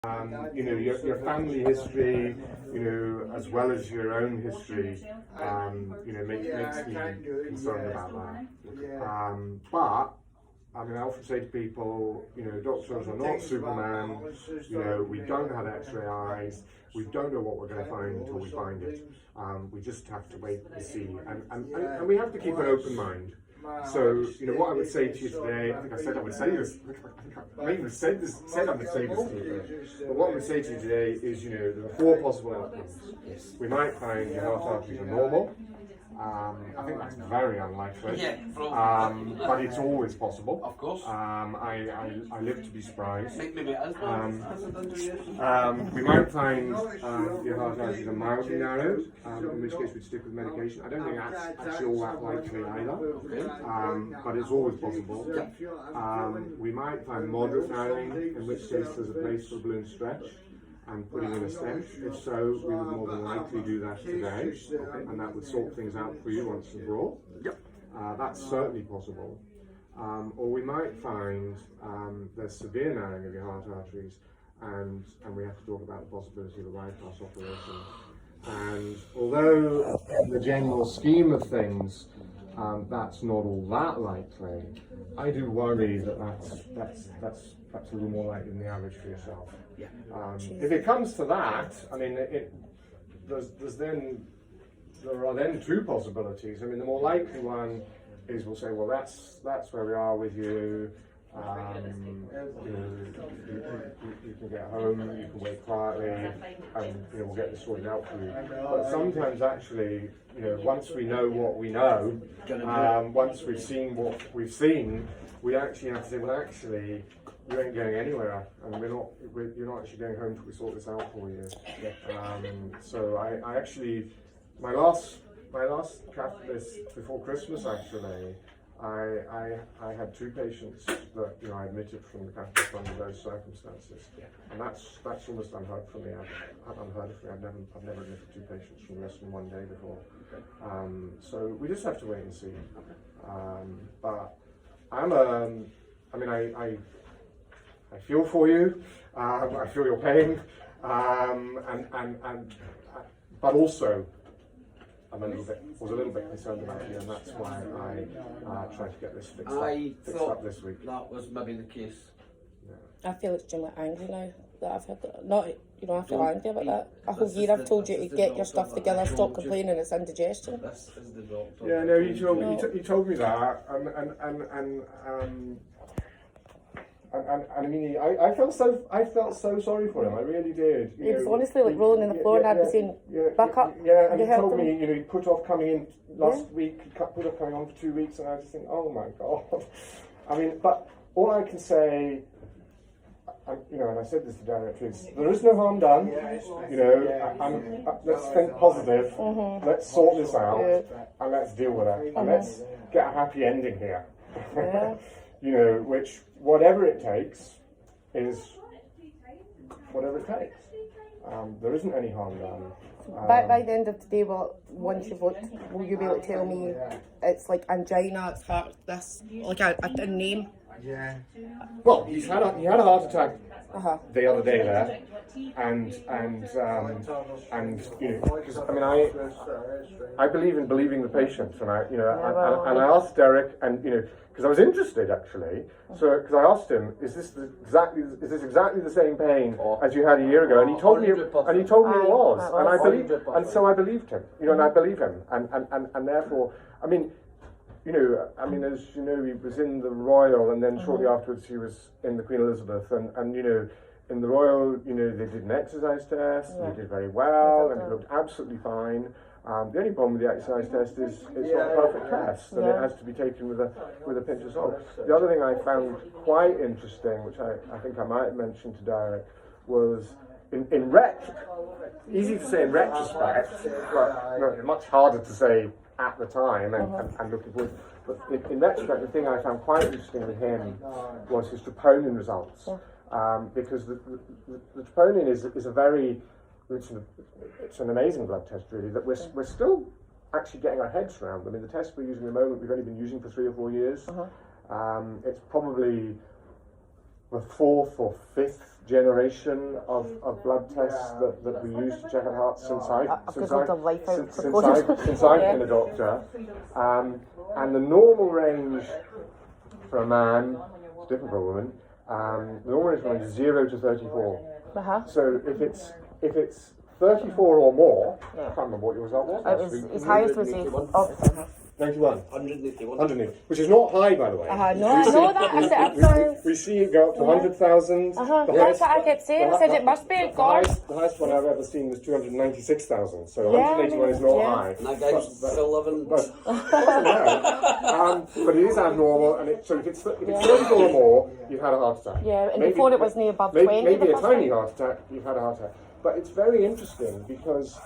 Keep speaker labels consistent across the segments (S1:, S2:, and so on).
S1: Your family history, as well as your own history, makes me concerned about that. But I often say to people, doctors are not Superman. We don't have X-ray eyes. We don't know what we're going to find until we find it. We just have to wait and see, and we have to keep an open mind. So, what I would say to you today, I think I said I would say this, I may even have said I would say this to you, but what I would say to you today is, there are 4 possible outcomes. We might find your heart arteries are normal. I think that's very unlikely, but it's always possible.
S2: Of course.
S1: I live to be surprised.
S2: Maybe it is.
S1: We might find your heart arteries are mildly narrowed, in which case we'd stick with medication. I don't think that's actually all that likely either, but it's always possible. We might find moderate narrowing, in which case there's a place for a balloon stretch and putting in a stent. If so, we would more than likely do that today, and that would sort things out for you once and for all. That's certainly possible. Or we might find there's severe narrowing of your heart arteries, and we have to talk about the possibility of a bypass operation. And although in the general scheme of things, that's not all that likely, I do worry that that's perhaps a little more likely than the average for yourself. If it comes to that, there are then 2 possibilities. The more likely one is we'll say, well, that's where we are with you. You can get home, you can wait quietly, and we'll get this sorted out for you. But sometimes actually, once we know what we know, once we've seen what we've seen, we actually have to say, well, actually, you ain't going anywhere, and you're not actually going home until we sort this out for you. So I actually, my last catheter before Christmas actually, I had 2 patients that I admitted from the catheter under those circumstances, and that's almost unheard of for me. I've never admitted 2 patients from less than 1 day before. So we just have to wait and see. But I feel for you. I feel your pain, but also was a little bit concerned about you, and that's why I tried to get this fixed up this week.
S2: That was maybe the case.
S3: I feel extremely angry now that I've had that. I feel angry about that. A whole year I've told you to get your stuff together, stop complaining, it's indigestion.
S2: This is the doctor.
S1: Yeah, no, you told me that, I felt so sorry for him. I really did.
S3: He was honestly like rolling on the floor, and I'd be saying, "Back up."
S1: Yeah, and he told me, he put off coming in last week. He put off coming on for 2 weeks, and I just think, oh my god. But all I can say, and I said this to Derek, is there is no harm done. Let's think positive. Let's sort this out, and let's deal with it, and let's get a happy ending here. Which, whatever it takes, is whatever it takes. There isn't any harm done.
S3: By the end of today, once you've looked, will you be able to tell me it's like angina, it's heart, this, like a name?
S1: Yeah. Well, he had a heart attack the other day there, and because I believe in believing the patient, and I asked Derek, and because I was interested actually, because I asked him, is this exactly the same pain as you had a year ago? And he told me, it was, and I believed, and so I believed him, and I believe him, and therefore, as you know, he was in the Royal, and then shortly afterwards he was in the Queen Elizabeth, and in the Royal, they did an exercise test, and he did very well, and he looked absolutely fine. The only problem with the exercise test is it's not a perfect test, and it has to be taken with a pinch of salt. The other thing I found quite interesting, which I think I might have mentioned to Derek, was easy to say in retrospect, but much harder to say at the time and looking forward. But in retrospect, the thing I found quite interesting with him was his troponin results, because the troponin is a very it's an amazing blood test, really, that we're still actually getting our heads around. The test we're using at the moment, we've only been using for 3 or 4 years. It's probably the 4th or 5th generation of blood tests that we use to check our hearts since I've been a doctor. And the normal range for a man, it's different for a woman, the normal range for a man is 0 to 34. So if it's 34 or more, I can't remember what your result was.
S3: His highest was
S1: 91.
S2: 181.
S1: 100, which is not high, by the way.
S3: No, I know that. I said
S1: We see it go up to 100,000.
S3: That's what I kept saying. I said it must be a god.
S1: The highest one I've ever seen was 296,000. So 181 is not high.
S2: And that guy's still living.
S1: But it is abnormal, and so if it's 34 or more, you've had a heart attack.
S3: Yeah, and before it was near above 20.
S1: Maybe a tiny heart attack, you've had a heart attack. But it's very interesting because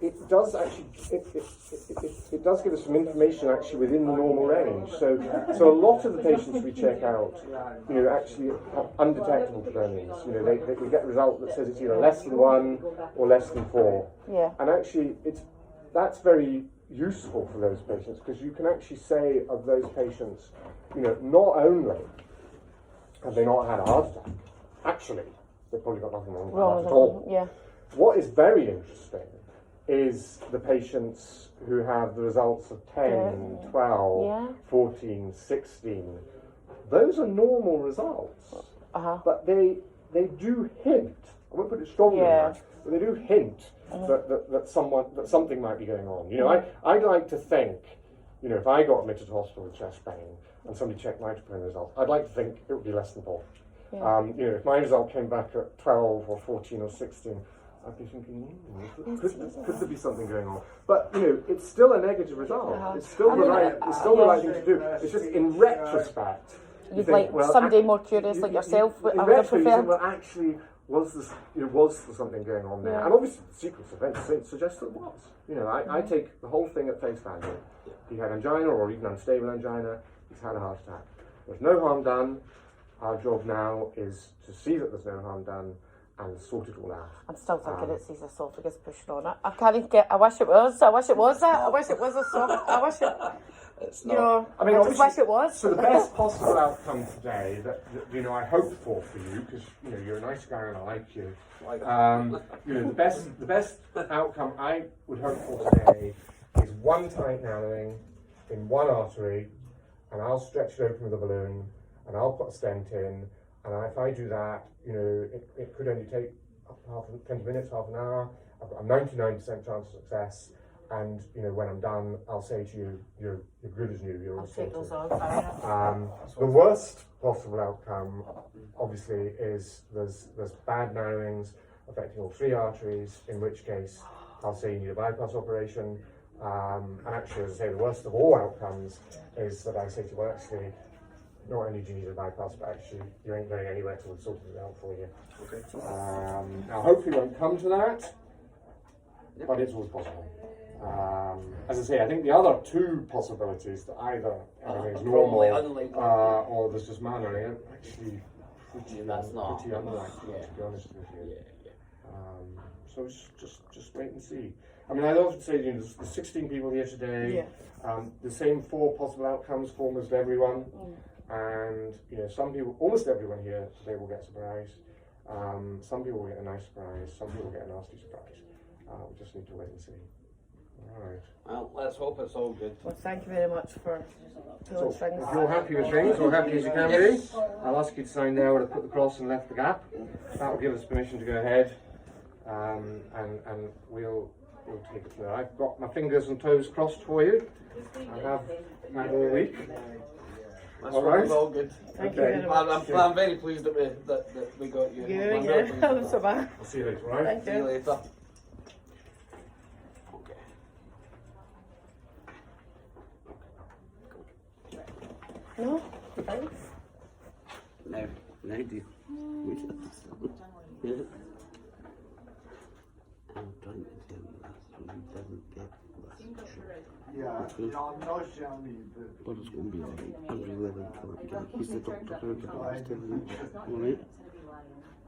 S1: it does actually it does give us some information actually within the normal range. So a lot of the patients we check out, actually have undetectable troponins. We get a result that says it's either less than 1 or less than 4.
S3: Yeah.
S1: And actually that's very useful for those patients, because you can actually say of those patients, not only have they not had a heart attack, actually they've probably got nothing wrong with that at all.
S3: Yeah.
S1: What is very interesting is the patients who have the results of 10, 12, 14, 16. Those are normal results. But they do hint, I won't put it strongly enough, but they do hint that something might be going on. I'd like to think, if I got admitted to hospital with chest pain and somebody checked my troponin results, I'd like to think it would be less than 4. If my result came back at 12 or 14 or 16, I'd be thinking, could there be something going on? But it's still a negative result. It's still the right thing to do. It's just in retrospect,
S3: You'd think, like somebody more curious like yourself.
S1: In retrospect, well, actually, was there something going on there? And obviously, the sequence of events suggests that it was. I take the whole thing at face value. He had angina or even unstable angina. He's had a heart attack. There's no harm done. Our job now is to see that there's no harm done and sort it all out.
S3: I'm still thinking it's his esophagus pushing on it. I can't get. I wish it was that. I wish it was esophagus. I wish it.
S2: It's not.
S1: I
S3: just wish it was.
S1: So the best possible outcome today that I hope for you, because you're a nice guy and I like you. The best outcome I would hope for today is one tight narrowing in one artery, and I'll stretch it open with a balloon, and I'll put a stent in. And if I do that, it could only take 20 minutes, half an hour. I've got a 99% chance of success. And when I'm done, I'll say to you, you're good as new. You're all sorted. The worst possible outcome, obviously, is there's bad narrowings affecting all 3 arteries. In which case, I'll say you need a bypass operation. And actually, as I say, the worst of all outcomes is that I say to you, well, actually, not only do you need a bypass, but actually you ain't going anywhere till we've sorted it out for you.
S2: Okay.
S1: Now, hopefully, it won't come to that, but it's always possible. As I say, I think the other 2 possibilities, that either everything's normal or there's just manner, are actually pretty unlikely, to be honest with you. So just wait and see. I mean, I often say, there's 16 people here today. The same 4 possible outcomes for almost everyone. And some people, almost everyone here today will get surprised. Some people will get a nice surprise. Some people will get a nasty surprise. We just need to wait and see. All right.
S2: Well, let's hope it's all good.
S3: Well, thank you very much for doing things.
S1: If you're happy with things, or happy as you can be, I'll ask you to sign there where I put the cross and left the gap. That will give us permission to go ahead, and we'll take it from there. I've got my fingers and toes crossed for you. I have had all week.
S2: That's
S1: all right.
S2: All good.
S3: Thank you very much.
S2: I'm very pleased that we got you.
S3: I'm so bad.
S1: I'll see you later, all right?
S3: Thank
S2: See you later.
S3: No, thanks.
S2: Now do you? I'm trying to tell you that so you didn't get this. But it's going to be alright. I'm really looking for it. He's the doctor who was telling me. Alright?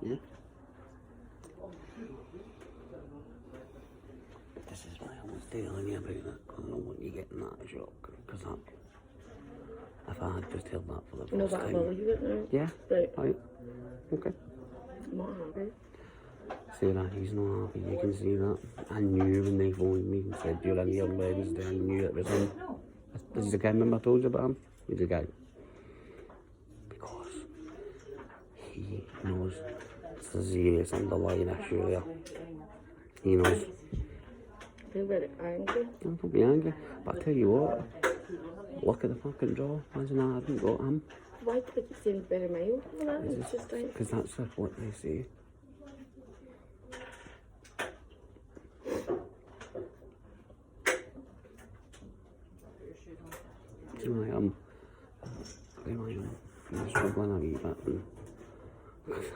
S2: Yeah? This is why I was telling you about it. I don't want you getting that shock. Because If I had just heard that for the first
S3: No, but I
S2: time.
S3: believe it now.
S2: Yeah?
S3: Right.
S2: Right. Okay.
S3: I'm not happy.
S2: Sarah, he's not happy, you can see that. I knew when they phoned me and said you're in here on Wednesday, I knew it was him. This is the guy, remember I told you about him? He's the guy. Because he knows it's a serious underlying issue there. He knows.
S3: I feel very angry.
S2: Don't be angry, but I tell you what, look at the fucking draw. Imagine I hadn't got him.
S3: Why do they keep saying very mild for that? It's just like...
S2: Because that's what they say. I'm struggling a wee bit, and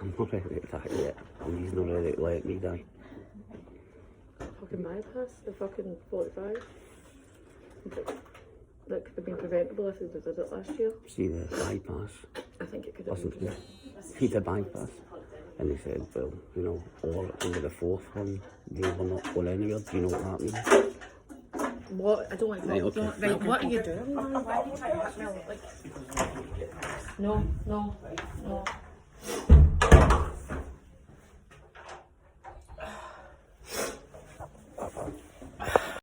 S2: I'm not ready to that yet, and he's not ready to let me die.
S3: Fucking bypass, the fucking 45. That could have been preventable if they did it last year.
S2: See the bypass?
S3: I think it could have
S2: Listen,
S3: been.
S2: he did bypass, and they said, well, you know, or over the fourth one, they were not going anywhere. Do you know what that means?
S3: What? I don't want to
S2: Right, okay.
S3: Right, what are you doing, man? Why are you trying to hit me? Like, no.